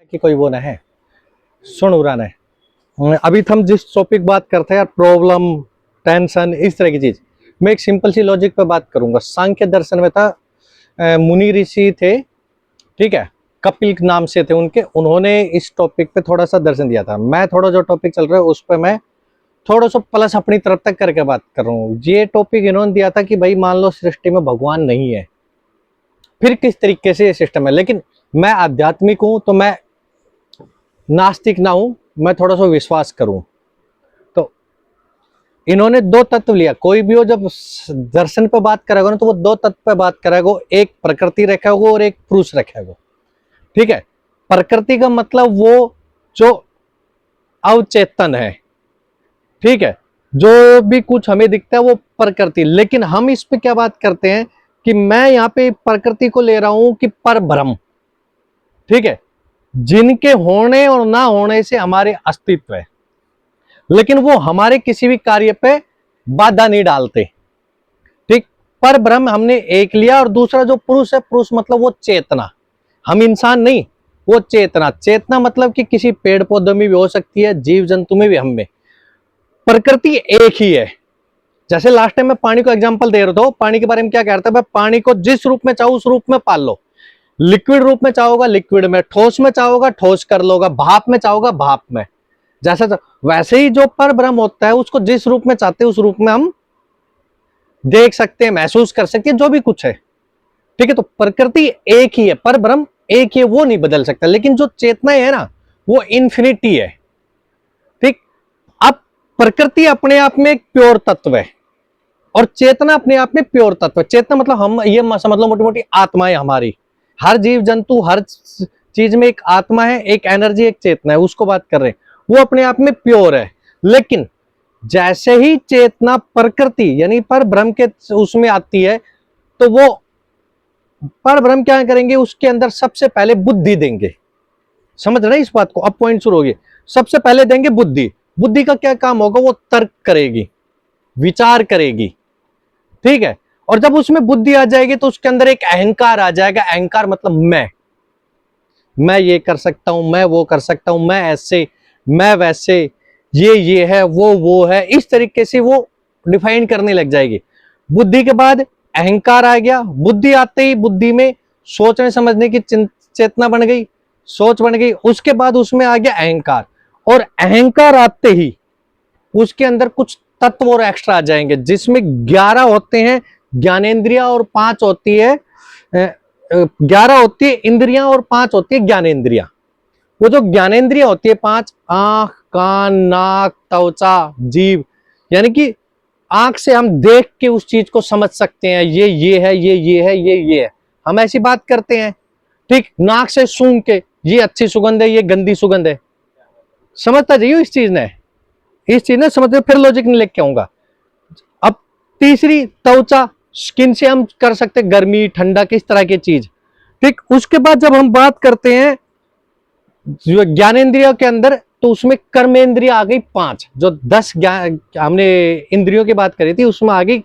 कि कोई वो ना है सुन उड़ाना है। अभी तो हम जिस टॉपिक बात करते हैं यार, प्रॉब्लम, टेंशन, इस तरह की चीज, मैं एक सिंपल सी लॉजिक पे बात करूंगा। सांख्य दर्शन में था, मुनि ऋषि थे, ठीक है, कपिल नाम से थे उनके, उन्होंने इस टॉपिक पे थोड़ा सा दर्शन दिया था। मैं थोड़ा जो टॉपिक चल रहा है उस पर मैं थोड़ा सा प्लस अपनी तरफ तक करके बात कर रहा हूँ। ये टॉपिक इन्होंने दिया था कि भाई मान लो सृष्टि में भगवान नहीं है, फिर किस तरीके से ये सिस्टम है। लेकिन मैं आध्यात्मिक हूं तो मैं नास्तिक ना हूं, मैं थोड़ा सा विश्वास करूं। तो इन्होंने दो तत्व लिया, कोई भी हो जब दर्शन पे बात करेगा ना तो वो दो तत्व पे बात करेगा, एक प्रकृति रखेगा और एक पुरुष रखेगा, ठीक है। प्रकृति का मतलब वो जो अवचेतन है, ठीक है, जो भी कुछ हमें दिखता है वो प्रकृति। लेकिन हम इस पे क्या बात करते हैं कि मैं यहाँ पे प्रकृति को ले रहा हूं कि पर ब्रह्म, ठीक है, जिनके होने और ना होने से हमारे अस्तित्व है, लेकिन वो हमारे किसी भी कार्य पे बाधा नहीं डालते, ठीक। पर ब्रह्म हमने एक लिया। और दूसरा जो पुरुष है, पुरुष मतलब वो चेतना, हम इंसान नहीं, वो चेतना। चेतना मतलब कि किसी पेड़ पौधे में भी हो सकती है, जीव जंतु में भी, हम में। प्रकृति एक ही है। जैसे लास्ट टाइम मैं पानी को एग्जांपल दे रहा था, पानी के बारे में क्या कह रहा था, मैं पानी को जिस रूप में चाहूं उस रूप में पाल लो। लिक्विड रूप में चाहोगा लिक्विड में, ठोस में चाहोगा ठोस कर लोगा, भाप में चाहोगा भाप में। जैसा वैसे ही जो पर ब्रह्म होता है उसको जिस रूप में चाहते हैं उस रूप में हम देख सकते हैं, महसूस कर सकते हैं, जो भी कुछ है, ठीक है। तो प्रकृति एक ही है, पर ब्रह्म एक ही है, वो नहीं बदल सकता। लेकिन जो चेतना है ना वो इन्फिनिटी है, ठीक। अब प्रकृति अपने आप में एक प्योर तत्व है और चेतना अपने आप में प्योर तत्व है। चेतना मतलब हम ये समझ लो मोटी मोटी आत्माएं हमारी, हर जीव जंतु हर चीज में एक आत्मा है, एक एनर्जी, एक चेतना है, उसको बात कर रहे हैं। वो अपने आप में प्योर है। लेकिन जैसे ही चेतना प्रकृति यानी पर ब्रह्म के उसमें आती है तो वो पर ब्रह्म क्या करेंगे, उसके अंदर सबसे पहले बुद्धि देंगे। समझ रहे इस बात को, अब पॉइंट शुरू होगी। सबसे पहले देंगे बुद्धि। बुद्धि का क्या काम होगा, वो तर्क करेगी, विचार करेगी, ठीक है। और जब उसमें बुद्धि आ जाएगी तो उसके अंदर एक अहंकार आ जाएगा। अहंकार मतलब मैं ये कर सकता हूं, मैं वो कर सकता हूं, मैं ऐसे, मैं वैसे, ये है, वो है, इस तरीके से वो डिफाइन करने लग जाएगी। बुद्धि के बाद अहंकार आ गया। बुद्धि आते ही बुद्धि में सोचने समझने की चेतना बन गई, सोच बन गई। उसके बाद उसमें आ गया अहंकार, और अहंकार आते ही उसके अंदर कुछ तत्व और एक्स्ट्रा आ जाएंगे, जिसमें 11 होते हैं ज्ञानेंद्रिया और 5 होती है 11 होती है इंद्रियां और 5 होती है ज्ञानेंद्रिया। वो जो ज्ञानेंद्रिया होती है 5, आंख, कान, नाक, त्वचा, जीभ, यानी कि आंख से हम देख के उस चीज को समझ सकते हैं, ये है, ये है, ये है, हम ऐसी बात करते हैं, ठीक। नाक से सूंघ के ये अच्छी सुगंध है, ये गंदी सुगंध है, समझता जाइए इस चीज ने समझते, फिर लॉजिक नहीं लेके आऊंगा। अब तीसरी त्वचा, स्किन से हम कर सकते गर्मी ठंडा किस तरह की चीज, ठीक। उसके बाद जब हम बात करते हैं ज्ञानेंद्रियों के अंदर, तो उसमें कर्मेंद्रिय आ गई 5। जो 10 हमने इंद्रियों की बात करी थी उसमें आ गई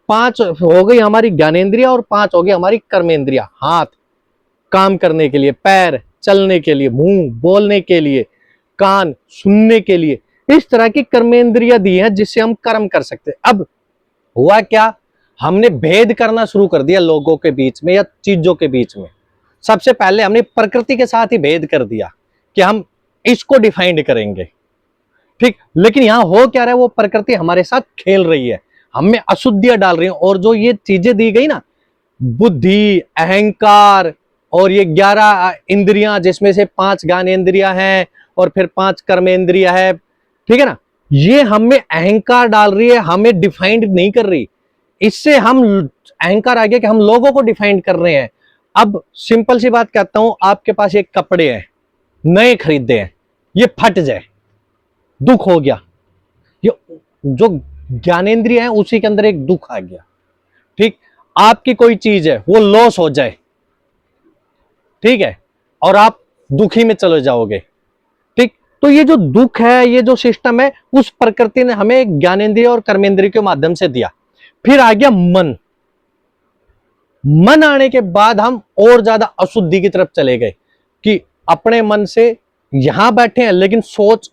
5 हो गई हमारी ज्ञानेंद्रिय और 5 हो गई हमारी कर्मेंद्रिय। हाथ काम करने के लिए, पैर चलने के लिए, मुंह बोलने के लिए, कान सुनने के लिए, इस तरह की कर्मेंद्रिय दी है जिससे हम कर्म कर सकते हैं। अब हुआ क्या, हमने भेद करना शुरू कर दिया लोगों के बीच में या चीजों के बीच में। सबसे पहले हमने प्रकृति के साथ ही भेद कर दिया कि हम इसको डिफाइंड करेंगे, ठीक। लेकिन यहां हो क्या रहा है, वो प्रकृति हमारे साथ खेल रही है, हमें अशुद्धियां डाल रही है। और जो ये चीजें दी गई ना, बुद्धि, अहंकार और ये 11 इंद्रियां, जिसमें से 5 ज्ञानेंद्रियां हैं और फिर 5 कर्मेंद्रियां है, ठीक है ना, ये हमें अहंकार डाल रही है, हमें डिफाइंड नहीं कर रही। इससे हम अहंकार आ गया कि हम लोगों को डिफाइन कर रहे हैं। अब सिंपल सी बात कहता हूं, आपके पास एक कपड़े हैं, नए खरीदे हैं, ये फट जाए, दुख हो गया, ये जो ज्ञानेंद्रिय है उसी के अंदर एक दुख आ गया, ठीक। आपकी कोई चीज है वो लॉस हो जाए, ठीक है, और आप दुखी में चले जाओगे, ठीक। तो ये जो दुख है, ये जो सिस्टम है, उस प्रकृति ने हमें ज्ञानेंद्रिय और कर्मेंद्रिय के माध्यम से दिया। फिर आ गया मन। मन आने के बाद हम और ज्यादा अशुद्धि की तरफ चले गए कि अपने मन से यहां बैठे हैं लेकिन सोच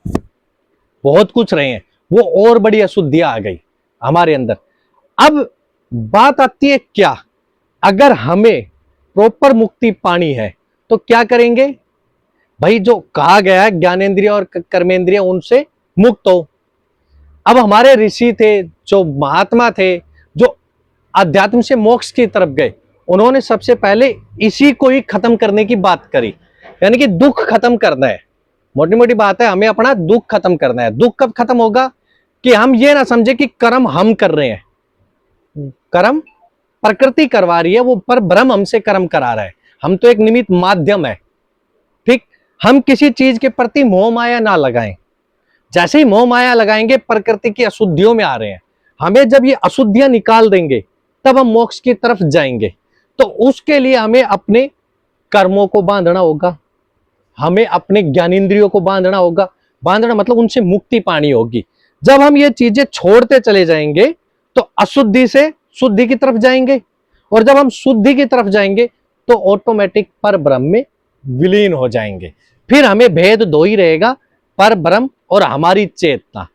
बहुत कुछ रहे हैं, वो और बड़ी अशुद्धियां आ गई हमारे अंदर। अब बात आती है क्या, अगर हमें प्रॉपर मुक्ति पानी है तो क्या करेंगे भाई, जो कहा गया है ज्ञानेंद्रिय और कर्मेंद्रिय उनसे मुक्त हो। अब हमारे ऋषि थे, जो महात्मा थे, जो अध्यात्म से मोक्ष की तरफ गए, उन्होंने सबसे पहले इसी को ही खत्म करने की बात करी, यानी कि दुख खत्म करना है। मोटी मोटी बात है, हमें अपना दुख खत्म करना है। दुख कब खत्म होगा कि हम ये ना समझे कि कर्म हम कर रहे हैं, कर्म प्रकृति करवा रही है, वो पर ब्रह्म हमसे कर्म करा रहा है, हम तो एक निमित्त माध्यम है। ठीक, हम किसी चीज के प्रति मोह माया ना लगाएं। जैसे ही मोह माया लगाएंगे प्रकृति की अशुद्धियों में आ रहे हैं, हमें जब ये अशुद्धियां निकाल देंगे तब हम मोक्ष की तरफ जाएंगे। तो उसके लिए हमें अपने कर्मों को बांधना होगा, हमें अपने ज्ञानेंद्रियों को बांधना होगा। बांधना मतलब उनसे मुक्ति पानी होगी। जब हम ये चीजें छोड़ते चले जाएंगे तो अशुद्धि से शुद्धि की तरफ जाएंगे, और जब हम शुद्धि की तरफ जाएंगे तो ऑटोमेटिक पर ब्रह्म में विलीन हो जाएंगे। फिर हमें भेद दो ही रहेगा, पर ब्रह्म और हमारी चेतना।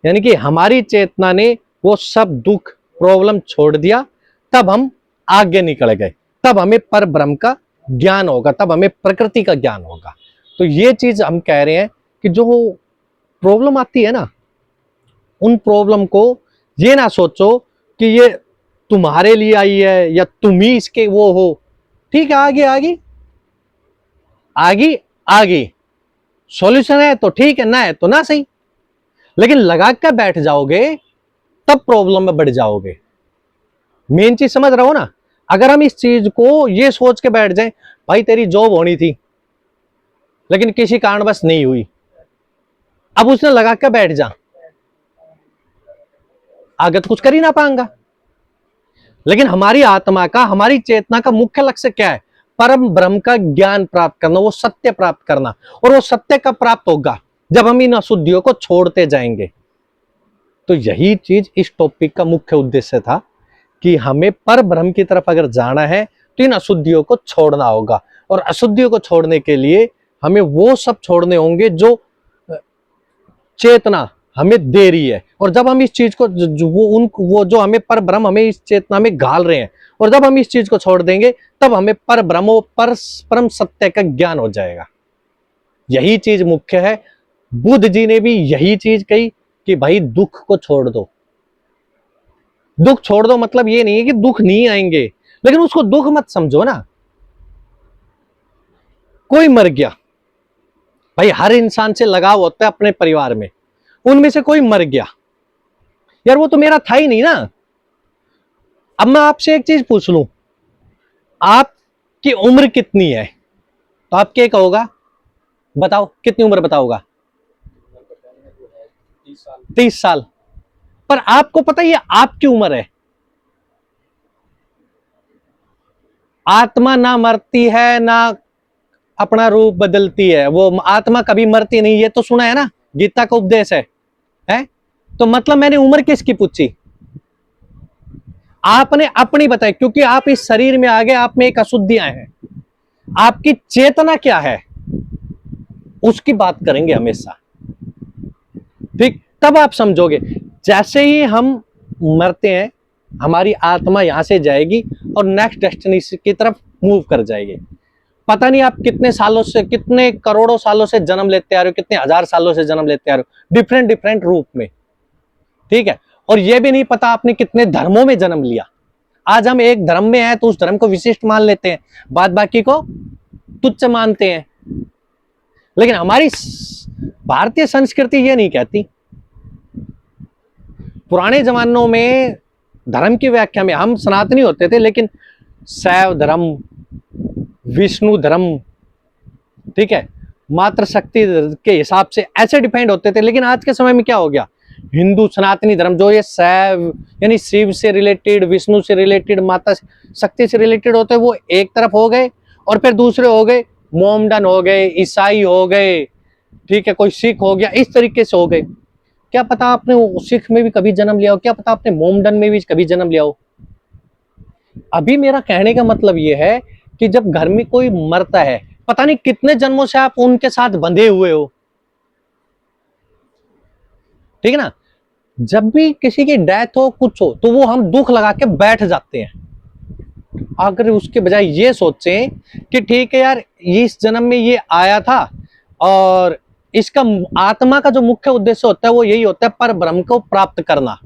यानी कि हमारी चेतना ने वो सब दुख प्रॉब्लम छोड़ दिया, तब हम आगे निकल गए, तब हमें पर ब्रह्म का ज्ञान होगा, तब हमें प्रकृति का ज्ञान होगा। तो ये चीज हम कह रहे हैं कि जो प्रॉब्लम आती है ना, उन प्रॉब्लम को ये ना सोचो कि ये तुम्हारे लिए आई है या तुम ही इसके वो हो। ठीक है, आगे आगे आगे आगे सॉल्यूशन है तो ठीक है, ना है तो ना सही, लेकिन लगा कर बैठ जाओगे तब प्रॉब्लम में बढ़ जाओगे। मेन चीज समझ रहे हो ना। अगर हम इस चीज को ये सोच के बैठ जाएं, भाई तेरी जॉब होनी थी लेकिन किसी कारणवश नहीं हुई, अब उसने लगा के बैठ जा, आगे तो कुछ कर ही ना पाएंगा। लेकिन हमारी आत्मा का, हमारी चेतना का मुख्य लक्ष्य क्या है? परम ब्रह्म का ज्ञान प्राप्त करना, वो सत्य प्राप्त करना। और वो सत्य कब प्राप्त होगा? जब हम इन अशुद्धियों को छोड़ते जाएंगे। तो यही चीज इस टॉपिक का मुख्य उद्देश्य था कि हमें पर ब्रह्म की तरफ अगर जाना है तो इन अशुद्धियों को छोड़ना होगा। और अशुद्धियों को छोड़ने के लिए हमें वो सब छोड़ने होंगे जो चेतना हमें दे रही है। और जब हम इस चीज को वो जो हमें पर ब्रह्म हमें इस चेतना में घाल रहे हैं, और जब हम इस चीज को छोड़ देंगे तब हमें पर ब्रह्म पर परम सत्य का ज्ञान हो जाएगा। यही चीज मुख्य है। बुद्ध जी ने भी यही चीज कही कि भाई दुख को छोड़ दो। दुख छोड़ दो मतलब ये नहीं है कि दुख नहीं आएंगे, लेकिन उसको दुख मत समझो ना। कोई मर गया, भाई हर इंसान से लगाव होता है अपने परिवार में, उनमें से कोई मर गया, यार वो तो मेरा था ही नहीं ना। अब मैं आपसे एक चीज पूछ लूं, आपकी उम्र कितनी है? तो आप क्या कहोगा? बताओ कितनी उम्र बताओगा? 30 साल। पर आपको पता है आपकी उम्र है। आत्मा ना मरती है ना अपना रूप बदलती है, वो आत्मा कभी मरती नहीं, ये तो सुना है ना, गीता का उपदेश है? तो मतलब मैंने उम्र किसकी पूछी? आपने अपनी बताई, क्योंकि आप इस शरीर में आ गए, आप में एक अशुद्धियां हैं। आपकी चेतना क्या है उसकी बात करेंगे हमेशा, ठीक? तब आप समझोगे। जैसे ही हम मरते हैं हमारी आत्मा यहां से जाएगी और नेक्स्ट डेस्टिनेशन की तरफ मूव कर जाएगी। पता नहीं आप कितने सालों से, कितने करोड़ों सालों से जन्म लेते आ रहे हो, कितने हजार सालों से जन्म लेते आ रहे हो, डिफरेंट डिफरेंट रूप में, ठीक है? और यह भी नहीं पता आपने कितने धर्मों में जन्म लिया। आज हम एक धर्म में हैं तो उस धर्म को विशिष्ट मान लेते हैं, बाद बाकी को तुच्छ मानते हैं। लेकिन हमारी भारतीय संस्कृति ये नहीं कहती। पुराने जमानों में धर्म की व्याख्या में हम सनातनी होते थे, लेकिन शैव धर्म, विष्णु धर्म, ठीक है, मातृशक्ति के हिसाब से ऐसे डिफाइंड होते थे। लेकिन आज के समय में क्या हो गया? हिंदू सनातनी धर्म, जो ये शैव यानी शिव से रिलेटेड, विष्णु से रिलेटेड, माता शक्ति से रिलेटेड होते हैं, वो एक तरफ हो गए। और फिर दूसरे हो गए मोमडन हो गए, ईसाई हो गए, ठीक है, कोई सिख हो गया, इस तरीके से हो गए। क्या पता आपने सिख में भी कभी जन्म लिया हो, क्या पता आपने मोमडन में भी कभी जन्म लिया हो। अभी मेरा कहने का मतलब यह है कि जब घर में कोई मरता है, पता नहीं कितने जन्मों से आप उनके साथ बंधे हुए हो, ठीक है ना। जब भी किसी की डेथ हो, कुछ हो, तो वो हम दुख लगा के बैठ जाते हैं। अगर उसके बजाय ये सोचें कि ठीक है यार, इस जन्म में ये आया था और इसका आत्मा का जो मुख्य उद्देश्य होता है वो यही होता है, पर ब्रह्म को प्राप्त करना,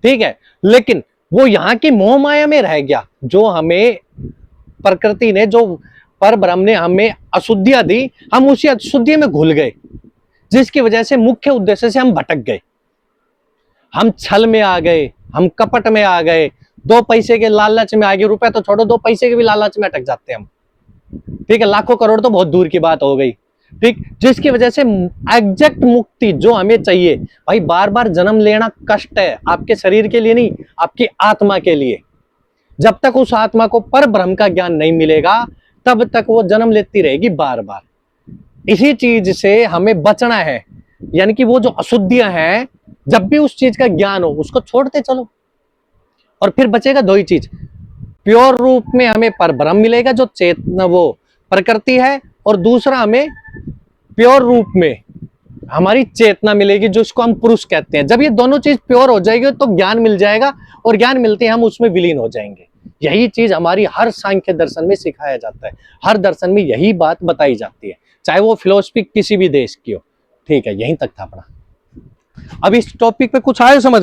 ठीक है। लेकिन वो यहाँ की मोह माया में रह गया, जो हमें प्रकृति ने, जो पर ब्रह्म ने हमें अशुद्धियां दी, हम उसी अशुद्धि में घुल गए, जिसकी वजह से मुख्य उद्देश्य से हम भटक गए। हम छल में आ गए, हम कपट में आ गए, 2 पैसे के लालच में आ गए। रुपए तो छोड़ो, 2 पैसे के भी लालच में अटक जाते हैं हम, ठीक है। लाखों करोड़ तो बहुत दूर की बात हो गई, ठीक। जिसकी वजह से एग्जैक्ट मुक्ति जो हमें चाहिए, भाई बार बार जन्म लेना कष्ट है, आपके शरीर के लिए नहीं, आपकी आत्मा के लिए। जब तक उस आत्मा को पर ब्रह्म का ज्ञान नहीं मिलेगा, तब तक वो जन्म लेती रहेगी बार बार। इसी चीज से हमें बचना है, यानी कि वो जो अशुद्धियां हैं, जब भी उस चीज का ज्ञान हो उसको छोड़ते चलो, और फिर बचेगा 2 ही चीज। प्योर रूप में हमें पर ब्रह्म मिलेगा जो चेतना, वो प्रकृति है, और दूसरा हमें प्योर रूप में हमारी चेतना मिलेगी, जो इसको हम पुरुष कहते हैं। जब ये दोनों चीज प्योर हो जाएगी तो ज्ञान मिल जाएगा, और ज्ञान मिलते ही हम उसमें विलीन हो जाएंगे। यही चीज हमारी हर सांख्य दर्शन में सिखाया जाता है, हर दर्शन में यही बात बताई जाती है, चाहे वो फिलोसफी किसी भी देश की हो, ठीक है। यहीं तक था अपना। अब इस टॉपिक पे कुछ आए समझ